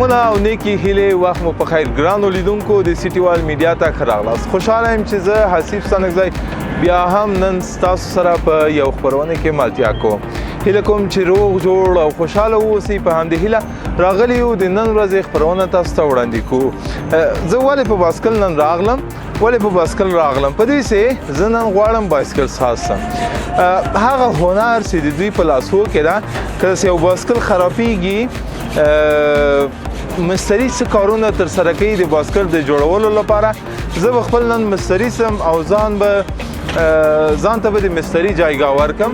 سلامونه او نیکی هیله وخت مو په خیر ګرانو لیدونکو د سیټي وال میډیا ته ښه راغلاست. خوشحاله یم چې زه حسیب ستانکزی بیا هم نن ستاسو سره په یو خپرونه کې ملتیا کوم. هیله کوم چې روغ جوړ او خوشحاله واوسئ. په همدې هیله راغلی یو د نن ورځې خپرونه تاسو ته وړاندې کوو. زه ولې په بایسکل نن راغلم؟ په دې سې زه نن غواړم بایسکل ساز سم. هغه هنر چې د دوی په لاسو کې ده، که یو بایسکل خرابېږي مستري څه کارونه ترسره کوي د بایسکل د جوړولو لپاره. زه به خپل نن مستري سم او ځان ته به د مستري جایګاه ورکم.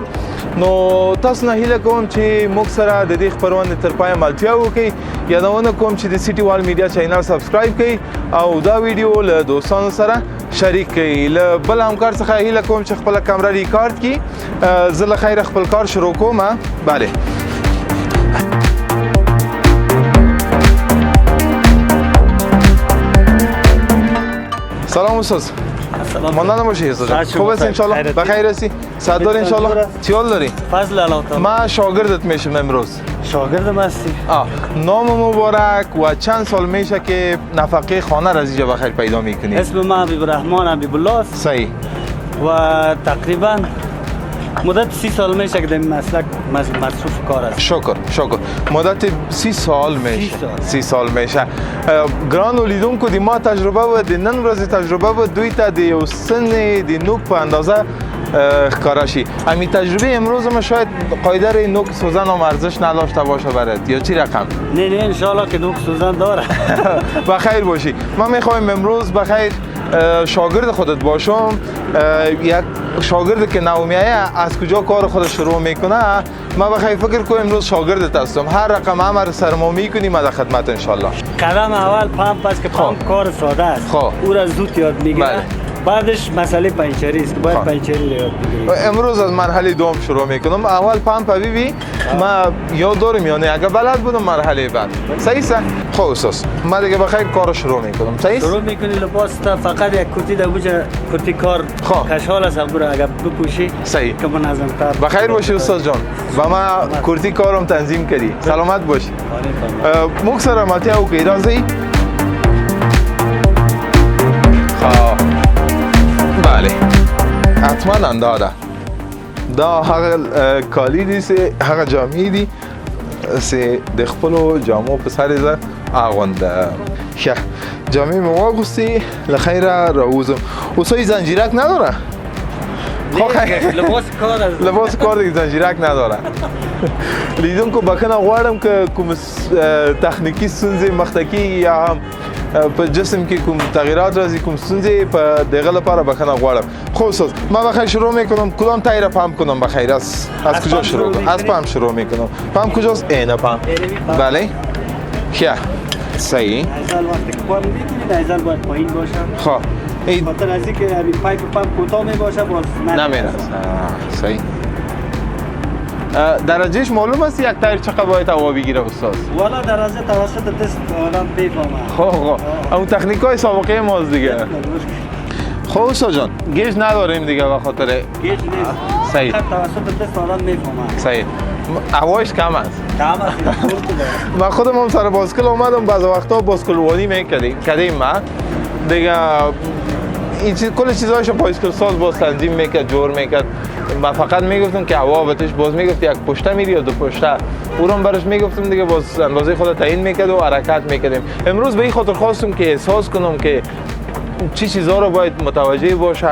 نو تاسو نه هیله کوم چې موږ سره د دې خپرونې تر پایه ملتیا وکړئ. یادونه کوم چې د سیټي وال میډیا چینل سبسکرایب کړئ او دا ویډیو له دوستانو سره شریک کړئ. له بل همکار څخه هیله کوم چې خپله کامره ریکارډ کړي. زه له خیره خپل کار شروع کوم. بله سلام استاد. ماندن باشی استاد جان. خوب است انشالله؟ بخیر هستی؟ صحت داری انشالله؟ چی حال داری؟ فضل الله تعالی. من شاگردت میشم امروز. شاگردم هستی؟ نام مبارک و چند سال میشه که نفقه خانه را از اینجا بخیر پیدا میکنی؟ اسم من حبیب الرحمن حبیب الله است. صحیح. و تقریبا مدت 30 سال میشه که در این مسلک مصروف کار است. شکر. مدت 30 سال میشه. 30 سال میشه. ګرانو لیدونکو د ما تجربه و د نن ورځې تجربه و دوی ته د یو سن د نوک په اندازه ښکاره شي. همین تجربه امروز ما شاید قاعده نوک سوزن هم ارزش نداشته باشه برات یا چی رقم؟ نه انشالله که نوک سوزن داره. بخیر باشی. من میخوایم امروز بخیر شاگرد خودت باشم. یک شاگرد که نومیه از کجا کار خود شروع میکنه. من بخیر فکر کنم امروز شاگردت هستم. هر رقم امر سرما میکنی من در خدمت انشالله. قدم اول پمپ است که پمپ کار ساده است. او را زود یاد میگیره. بعدش مسئله پنچری است که باید پنچری را یاد بگیری. امروز از مرحله دوم شروع میکنم. اول پمپ ببین ما یاد دارم یعنی اگه بلد بودم مرحله بعد. صحیح است؟ خب استاد من دیگه بخیر کار شروع میکنم. صحیح است؟ شروع میکنی لباس تا فقط یک کرتی در بوجه کرتی کار کشال است برو اگه بپوشی صحیح که منظم تر. بخیر باشی استاد جان. و ما کرتی کارم تنظیم کردی. سلامت باشی. موږ سره ملتیا وکړئ. راځئ. بله حتما انداده دا هغه کالی دی سه هغه جامې دي سه د خپلو جامو په سر زه اغونده. ښه جامې مې واغوستې له خیره راووزم. اوسای زنجیرک نداره؟ لباس کار دیگه زنجیرک نداره. لیدونکو بکنه غواړم که کوم تخنیکی ستونزې مخته کېږي یا هم په جسم کې کوم تغییرات راځي کوم ستونزې په دغه لپاره بخښنه غواړم. خب استاد من بخیر شروع میکنم. کدام تایر پمپ کنم بخیر؟ از کجا شروع کنم؟ از پمپ شروع میکنم. پمپ کجاست؟ اینه پمپ. بله کیا صحیح. ایزال وقتی که کار میکنید ایزال باید پایین باشه. خب این خاطر از اینکه همین پایپ پمپ کوتاه میباشه باز نمیرسه. صحیح. درجهش معلوم است یک تایر چقدر باید هوا بگیره استاد؟ والا درجه توسط دست آدم بفهمه. خب اون تکنیکای سابقه ماست دیگه. خب استاد جان گیج نداریم دیگه به خاطر گیج نیست. صحیح. توسط دست آدم میفهمه. صحیح. هوایش کم است. کم است. من خودم هم سر بایسکل اومدم بعضی وقتا بایسکلوانی میکردیم ما دیگه این کل چیزایشو بایسکل ساز باز تنظیم میکرد جور میکرد. من فقط میگفتم که هوا بهش باز میگفت یک پشته میری یا دو پشته او رو برش میگفتم دیگه باز اندازه خود تعیین میکرد و حرکت میکردیم. امروز به این خاطر خواستم که احساس کنم که چی چیزا رو باید متوجه باشه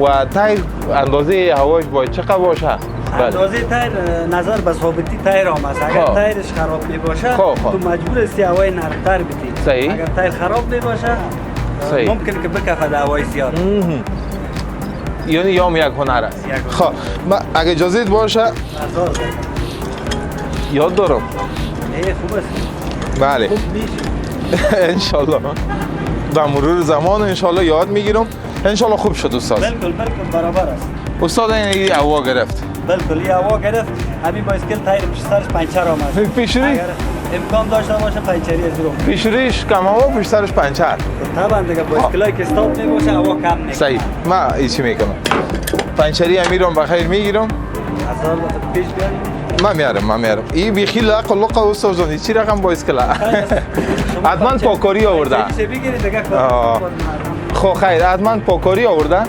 و تایر اندازه هواش باید چقدر باشه. اندازه تایر نظر به ثابتی تایر هم است. اگر تایرش خراب میباشه تو مجبور هستی هوای نرمتر بدی. صحیح. اگر تایر خراب میباشه ممکن که بکفد هوای زیاد. یعنی یام یک هنر است. خب من اگه اجازه باشه یاد دارم. خوب است. بله انشالله با مرور زمان انشالله یاد میگیرم. انشالله خوب شد استاد. بالکل برابر است. استاد این هوا گرفت. بالکل این هوا گرفت. همین بایسکل تایر پیش سرش پنچر آمد. پیشری امکان داشته باشه پنچری از رو. پیشریش کم هوا پیش سرش پنچر. طبعا دیگه بایسکلای که استاپ میباشه هوا کم میکنه. صحیح. من ایچی میکنم. پنچری امیرم بخیر میگیرم. از آن پیش بیاریم. من میارم این بیخی لق و لق استاد جان چی رقم با اسکلا حتما پاکاری آورده خب خیر حتما پاکاری آورده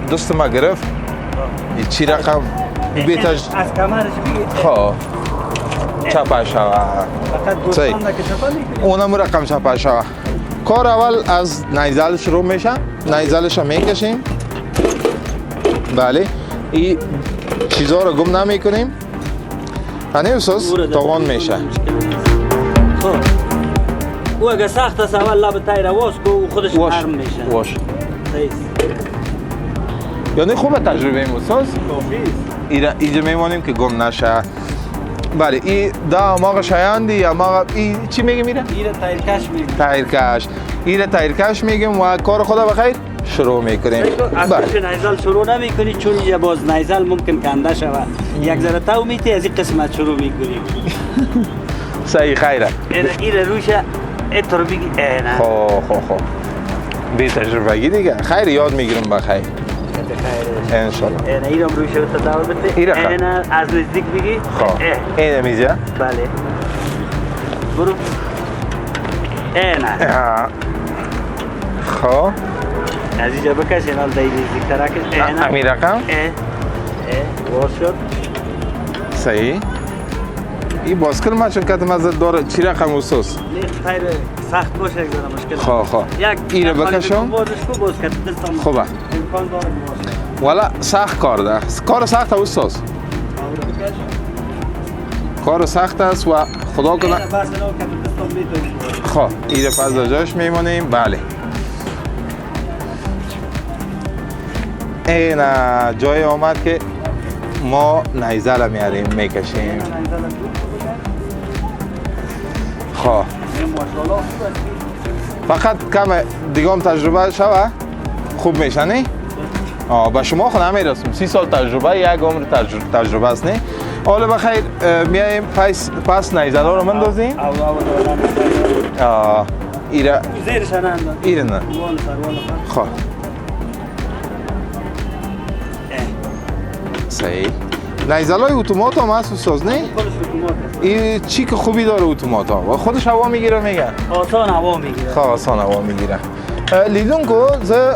دوست ما گرفت چی رقم بیتش از کمرش بگید خب چپا شوه فقط دوستان که چپا میکنید اونم رقم چپا شوه کار اول از نیزل شروع میشه نیزلش رو میکشیم بله این چیزها رو گم نمیکنیم هنه اساس توان میشه خب او اگه سخت است اول لب تای رو واش کو خودش نرم میشه واش صحیح یعنی خوبه تجربه این اساس کافی اینجا میمانیم که گم نشه بله این دا ماغ شایاندی یا ماغ این چی میگه میره؟ این تایرکش میگه تایرکش این تایرکش میگیم و کار خدا بخیر شروع میکنیم از نیزل شروع نمیکنی چون یه باز نیزل ممکن کنده شود یک ذره تو میتی از این قسمت شروع میکنی صحیح خیره این روش اتر بگی نه خب بی تجربگی دیگه خیر یاد میگیرم بخیر انشالله این هم روش رو تداول بده این از نزدیک بگی این میزه بله برو نه خب از اینجا بکش این حال دایی نزدیک ترکش امی رقم باز شد صحیح این باسکل ما چون کتم از داره چی رقم اساس خیر سخت باشه یک ذره مشکل خب این رو بکشم خوبه والا سخت کار ده کار سخت استاد کار سخت است و خدا کنه خب این رو پس جاش میمونیم بله این جای آمد که ما نیزه رو میاریم میکشیم خب فقط کم دیگه هم تجربه شوه خوب میشه نه؟ با شما خود نمیرسیم 30 سال تجربه یک عمر تجربه است نه؟ حالا بخیر میایم پس نیزه رو مندازیم ایره زیرش ننداز ایره نه خب صحیح نیزلای اتومات هم هست استاد نه؟ این چی که خوبی داره اتومات ها خودش هوا میگیره میگن آسان هوا میگیره خب آسان هوا میگیره لیدون کو زه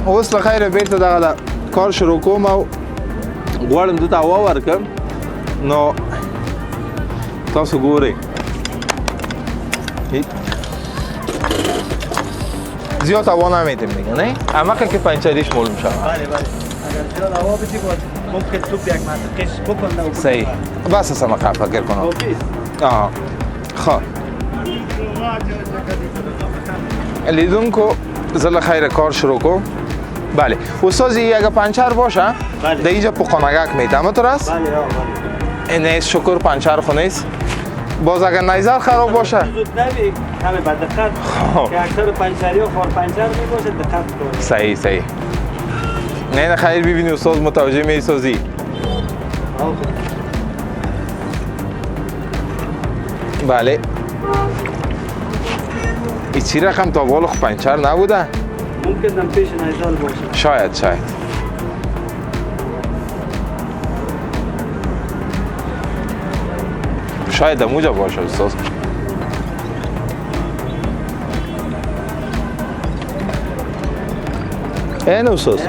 وصل خیر بیرته دغه کار شروع کوم او غواړم دته هوا ورکم نو تاسو ګورئ زیاد هوا نمیتیم دیگه نه؟ اما که پنچریش معلوم شد بله اگر زیاد هوا بدی باید ممکن توپ یک منطقهش بکنه صحیح بس اصلا من فکر کنم خب لیدون کو زل خیر کار شروع کو بله استازی اگه پنچر باشه در اینجا پخانگک میتم تو راست؟ بله اینه شکر پنچر خونیست باز اگر نیزر خراب باشه زود نبی همه با دقت که اکثر پنچری و خار پنچر می باشه دقت کنید صحیح نه خیر ببینی استاد متوجه می سازی بله این چی رقم تا بالا پنچر نبوده؟ ممکن هم پیش نیزال باشه شاید شاید موجا باشه استاد این استاد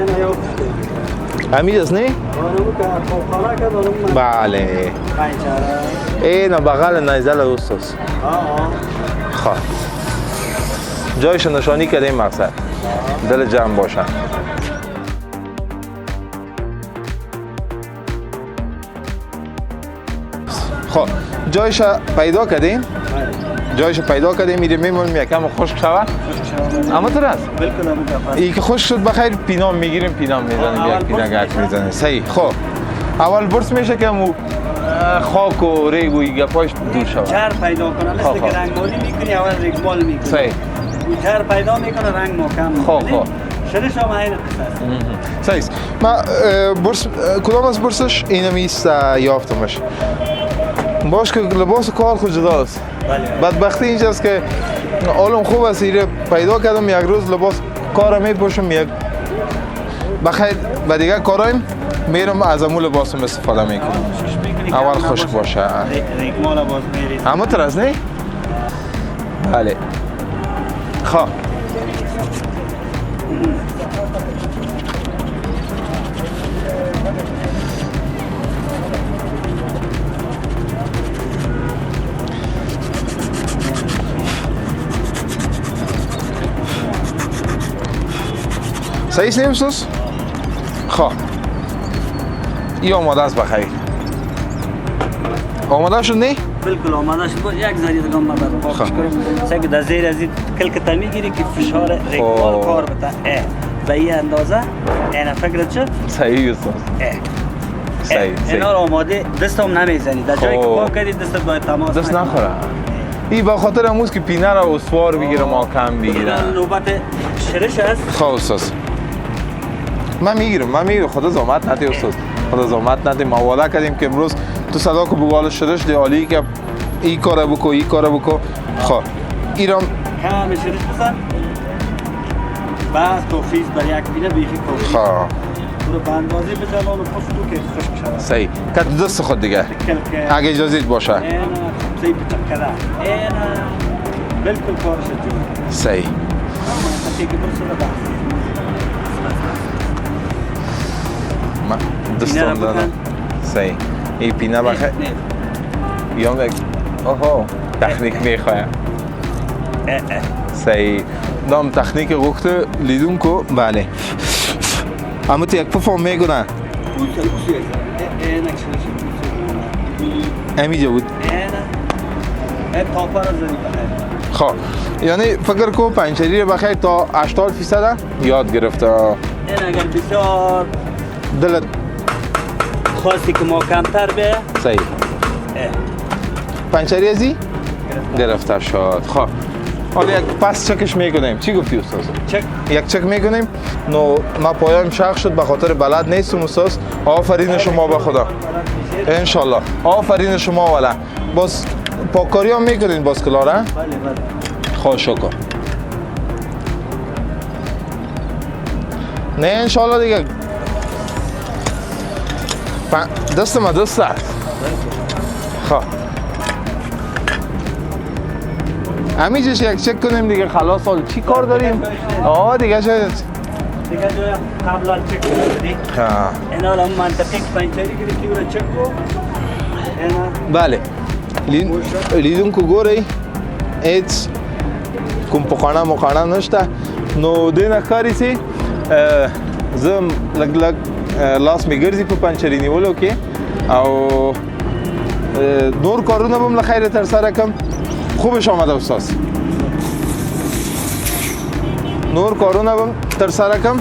همین است نه؟ بله این بغل نیزل استاد خب جایش نشانی کردیم مقصد دل جمع باشن خب جایش پیدا کردیم میره میمونیم یکم خشک شود اما تو راست این که خشک شد بخیر پینام میگیریم پینام میزنیم یک پینگک میزنیم صحیح خب اول برس میشه که خاک و ریگ و گپاش دور شود جر پیدا کنه مثل که رنگمالی میکنی اول ریگمال میکنی صحیح جر پیدا میکنه رنگ محکم خب شرش هم این قصه است صحیح ما برس کدام از برسش اینم ایست یافتمش باش که لباس کار خود جداست بدبختی اینجاست که حالم خوب است ایره پیدا کردم یک روز لباس کارم میپوشم یک بخیر و دیگه کارایم میرم از امول لباسم استفاده میکنم. اول خشک باشه. ریگمال باز میرید. اما ترس نه؟ بله. خب. صحیح نیستوس؟ خب. این آماده است بخیر. آماده شد نه؟ بالکل آماده شد. با یک ذره دیگه ما بعد پاکش کنیم. سگ در زیر از این کلکتا میگیری که فشار ریگمال کار بده. به این اندازه اینا فکرت شد؟ صحیح است. صحیح. اینا رو آماده دستم نمیزنی. در جایی که پاک کردی دستت باید تماس دست نخوره. این به خاطر امروز که پینه را استوار بگیره ما کم بگیره. نوبت شرش است. خب استاد. من میگیرم خدا زحمت نده استاد. خدا زحمت نده. ما وعده کردیم که امروز تو صدا کو بگال شرش دی عالی که این کارو بکو. خب ایرام کم شرش بزن. بس توفیز بر یک پینه بیخی کافی. خب برو به اندازه بزن و پس تو که خشک شود. صحیح. کت دست خود دیگه. اگه اجازه باشه. اینا صحیح بچکره. اینا بالکل کارش جور. صحیح. ما دستم دادم. صحیح. این پینه بخیر. بیام یک. اوه. تکنیک میخوایم. صحیح. نام تکنیک وقت لیدون کو بله. اما تو یک پفام میگونه. امیجا بود. خب یعنی فکر کو پنچری بخیر تا 80% یاد گرفته. این اگر بسیار دلت خواستی که ما کمتر به صحیح. پنچری ازی گرفته شد. خب حالا یک پس چکش میکنیم. چی گفتی استاد؟ چک. یک چک میکنیم. نو ما پایم شخ شد به خاطر بلد نیستم استاد. آفرین شما به خدا. انشالله. آفرین شما والا. باز پاکاری هم میکنین باز کلاره؟ بله بله. خوش شکر. نه انشالله دیگه. دست ما دست است. خب. همیجش یک چک کنیم دیگه خلاص حال چی کار داریم؟ دیگه شاید دیگه جای قبل از چک کنیم. اینا الان منطقی پنچری گرفتی و چک کو. بله. لیدون کو گوری هیچ کوم پخانه نشته. نو دینه کاری سی زم لگ لاس میگرزی په پنچری نیولو کې او نور کارونه بم له خیر تر سره کم. خوبش آمده استاد. نور کارونه بم تر سره کم.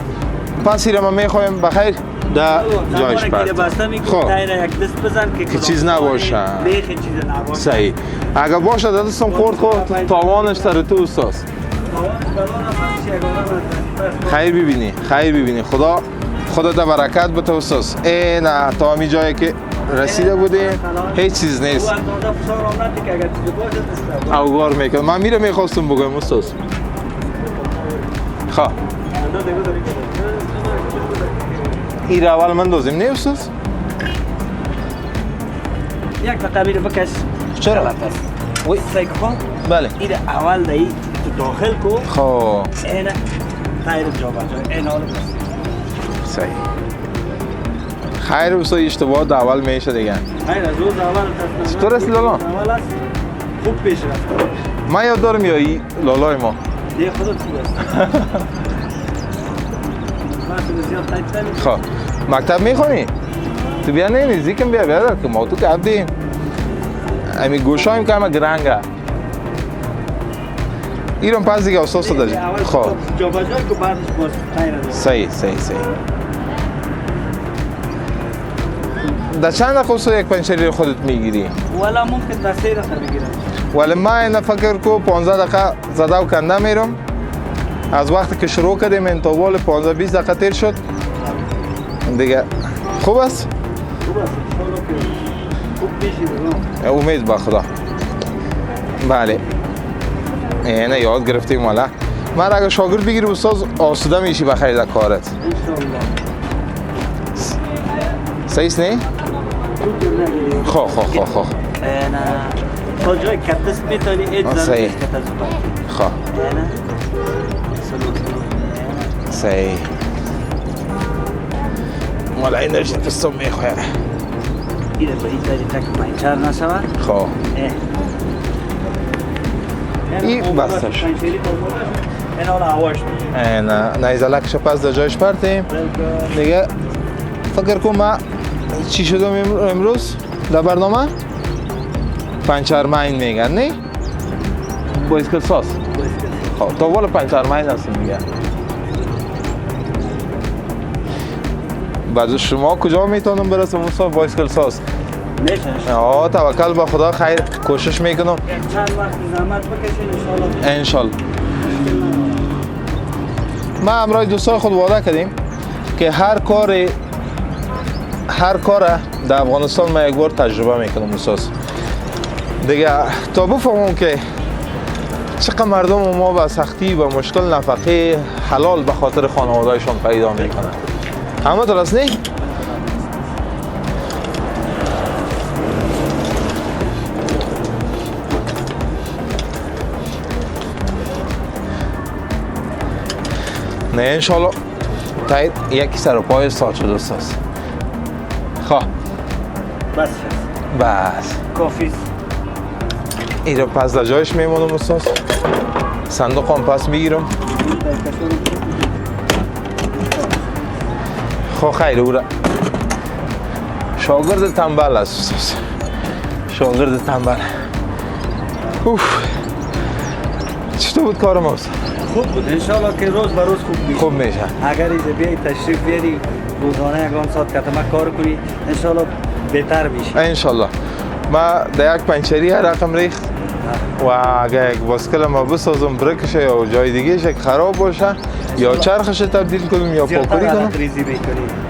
پس ایرم میخوایم بخیر در جایش پرد. خب یک دست بزن که چیز نباشه. بیخی چیز نباشه. صحیح. اگه باشه دستم خورد تاوانش سر تو استاد. خیر ببینی خدا در برکت بده استاد. نه تا همی جایی که رسیده بوده هیچ چیز نیست. اوگار میکنه. من میخواستم بگم استاد. خب این را اول من دوزیم نه استاد؟ یک دقیقه میره بکش. چرا؟ وی سیک کن. بله. این اول دایی تو داخل کو. خب اینا خیر جا بجا. اینا رو بس. صحیح. خیر بسا اشتباهات اول میشه دیگه. خیر از روز اول تصمیم. چطور است لالا؟ اول است خوب پیش رفت. من یاد دارم یا ای لالای ما. دیگه خودت خوب است. خب مکتب میخونی؟ تو بیا نه نزدیکم بیا در که ما تو که عبدیم. امی گوشایم که همه گرنگه. ایران پس دیگه اساس داشت. خب جا بجا که بعدش باز خیر است. صحیح. در چند دقیقه یک پنچری خودت میگیری؟ والا ممکن در 3 دقیقه بگیرم. ولی ما اینا فکر کو 15 دقیقه زده و کنده میرم. از وقتی که شروع کردیم این تا بال 15-20 دقیقه تیر شد دیگه. خوب است؟ خوب است. خوب پیشی برام. امید با خدا. بله. اینه یاد گرفتیم والا. من اگه شاگرد بگیری استاد آسوده میشی بخیر در کارت. انشالله. صحیح است نه؟ خب. نه تا جای کتست میتونی ایت صحیح. نیست کتست باید. خب نه صحیح. مالا این درشت پستم میخواه. ایره با این داری تک پنچر نشود. خب این بستش. این حالا هواش نه نیزلکش پس در جایش پرتیم دیگه. فکر کن من چی شدم امروز در برنامه؟ پنچرمین میگن نه؟ بایسکل ساز. خب تا والا پنچرمین هستیم دیگه. بعد شما کجا میتونم برسم اون بایسکل ساز؟ میشه. توکل به خدا. خیر کوشش میکنم. چند وقت زحمت بکشین انشالله. ما امروز دوستای خود وعده کردیم که هر کار در افغانستان ما یک بار تجربه میکنم اساس دیگه تا بفهمم که چقدر مردم ما با سختی و مشکل نفقه حلال به خاطر خانوادهشون پیدا میکنن. همه درست نه؟ نه انشالله تایید یکی سر و پای استاد شد استاد. خواه بس کافی. این رو پس در جایش میمونم استاد. صندوق هم پس میگیرم. خب خیلی او را شاگرد تنبل است استاد. شاگرد تنبل. چطور بود کارم استاد؟ خوب بود. انشالله که روز به روز خوب میشه. خوب میشه. اگر ایزه بیایی تشریف بیاری روزانه یکان ساعت کتمک کار کنی انشالله بهتر میشه. انشالله. ما در یک پنچری رقم ریخت و اگر یک باسکل ما بسازم برکشه یا جای دیگه شک خراب باشه یا چرخش تبدیل کنیم یا پاکری کنم.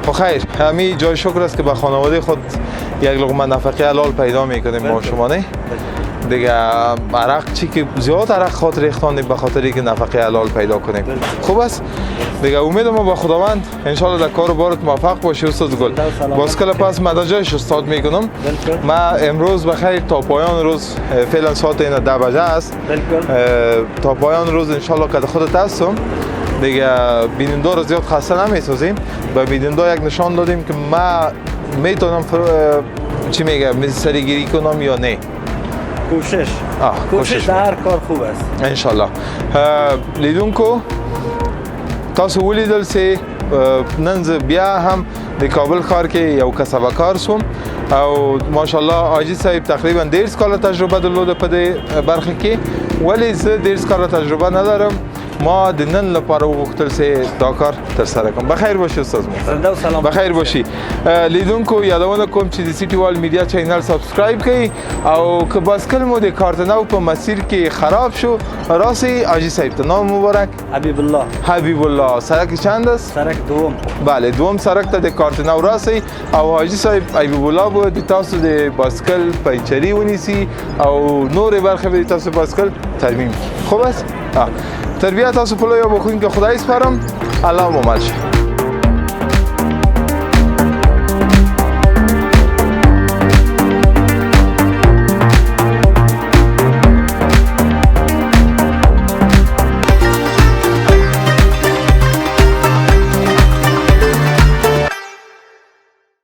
خب خیر همین جای شکر است که به خانواده خود یک لقمه نفقه حلال پیدا میکنیم ما شما نه دیگه. عرق چی که زیاد عرق خاطر ریختاندیم به خاطر اینکه نفقه حلال پیدا کنیم. خوب است دیگه. امیدم با خداوند انشالله در کار و بارت موفق باشی استاد گل. باسکل پس من در جایش استاد میکنم. ما امروز بخیر تا پایان روز فعلا ساعت این 10 بجه است. تا پایان روز انشالله که خودت هستم دیگه. بیننده رو زیاد خسته نمیسازیم. به بیننده یک نشان دادیم که ما میتونم چی میگه سریگیری کنم یا نه. کوشش در هر کار خوب است انشالله. لیدونکو تاسو ولیدل سي نن زه بیا هم د کابل ښار کې یو کسبه کار سوم او ماشاءالله حاجي صاحب تقریبا 10 کاله تجربه درلوده په دې برخه کې. ولی زه 10 کاله تجربه نه لرم. ما د نن لپاره وغوښتل چې دا کار ترسره کړم. بخیر باشی استاد محترم. بخیر باشی لیدونکو. یادونه کوم چې د سیټي وال میډیا چینل سبسکرایب کړئ او که باسکل مو د کارتنو په مسیر کې خراب شو راسي حاجي صاحب ته نام مبارک. حبیب الله. سرک چند است؟ سرک دوم. بله دوم سرک ته د کارتنو راسي او حاجي صاحب حبیب الله بو د تاسو د باسکل پنچری ونیسي او نور برخه به تاسو باسکل ترمیم. خوب است؟ تربیت تاسو په لوی بخون که خدای سپارم. الله مو مل شه.